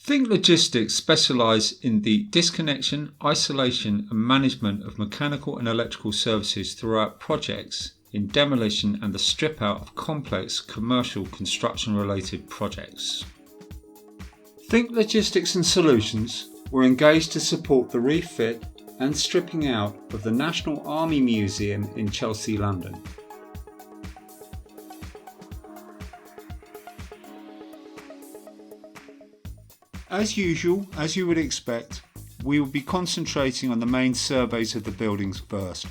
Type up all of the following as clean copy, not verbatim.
Think Logistics specialise in the disconnection, isolation and management of mechanical and electrical services throughout projects, in demolition and the strip out of complex commercial construction related projects. Think Logistics and Solutions were engaged to support the refit and stripping out of the National Army Museum in Chelsea, London. As usual, as you would expect, we will be concentrating on the main surveys of the buildings first,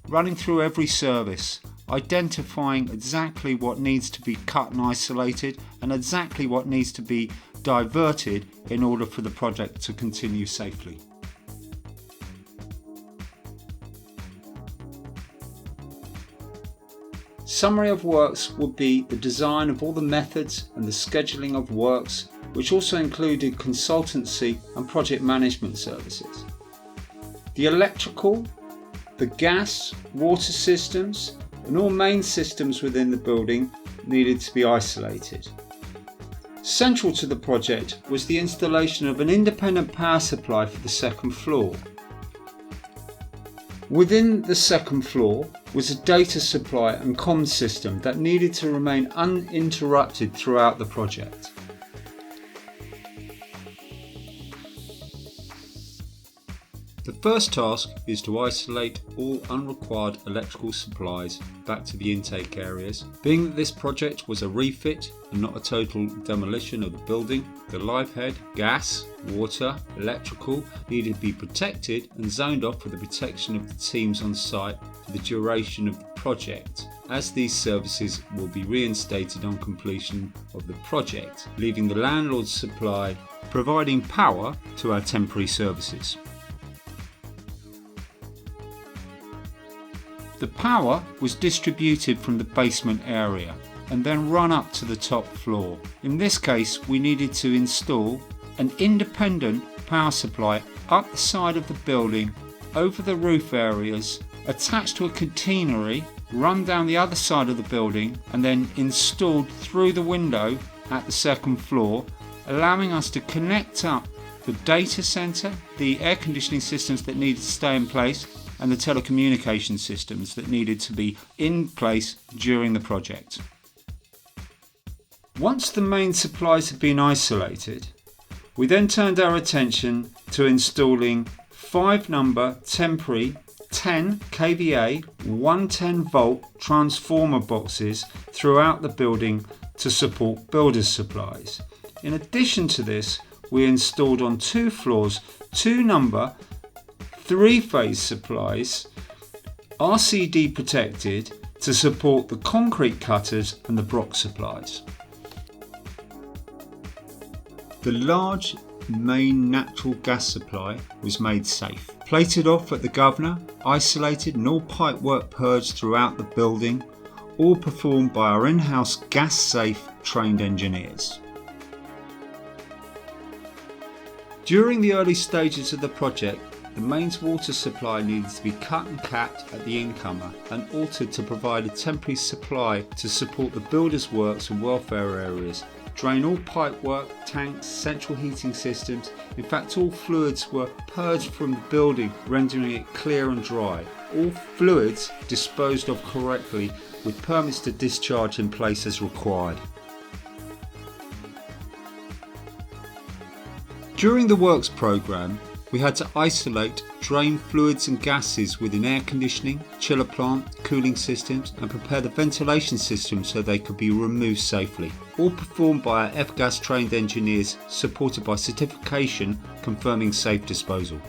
running through every service, identifying exactly what needs to be cut and isolated and exactly what needs to be diverted in order for the project to continue safely. Summary of works would be the design of all the methods and the scheduling of works, which also included consultancy and project management services. The electrical, the gas, water systems and all main systems within the building needed to be isolated. Central to the project was the installation of an independent power supply for the second floor. Within the second floor was a data supply and comms system that needed to remain uninterrupted throughout the project. The first task is to isolate all unrequired electrical supplies back to the intake areas. Being that this project was a refit and not a total demolition of the building, the live head, gas, water, electrical needed to be protected and zoned off for the protection of the teams on site for the duration of the project, as these services will be reinstated on completion of the project, leaving the landlord's supply providing power to our temporary services. The power was distributed from the basement area and then run up to the top floor. In this case, we needed to install an independent power supply up the side of the building, over the roof areas, attached to a catenary, run down the other side of the building and then installed through the window at the second floor, allowing us to connect up the data centre, the air conditioning systems that needed to stay in place, and the telecommunication systems that needed to be in place during the project. Once the main supplies had been isolated, we then turned our attention to installing 5-number temporary 10 kVA 110 volt transformer boxes throughout the building to support builders' supplies. In addition to this, we installed on 2 floors 2-number 3-phase supplies, RCD protected, to support the concrete cutters and the block supplies. The large main natural gas supply was made safe, plated off at the governor, isolated and all pipework purged throughout the building, all performed by our in-house gas safe trained engineers. During the early stages of the project, the mains water supply needed to be cut and capped at the incomer and altered to provide a temporary supply to support the builders' works and welfare areas, drain all pipework, tanks, central heating systems. In fact, all fluids were purged from the building, rendering it clear and dry. All fluids disposed of correctly with permits to discharge in place as required. During the works programme, we had to isolate, drain fluids and gases within air conditioning, chiller plant, cooling systems and prepare the ventilation systems so they could be removed safely. All performed by our F-gas trained engineers, supported by certification confirming safe disposal.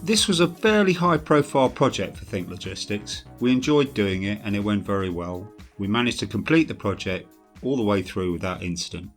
This was a fairly high profile project for Think Logistics. We enjoyed doing it and it went very well. We managed to complete the project all the way through without incident.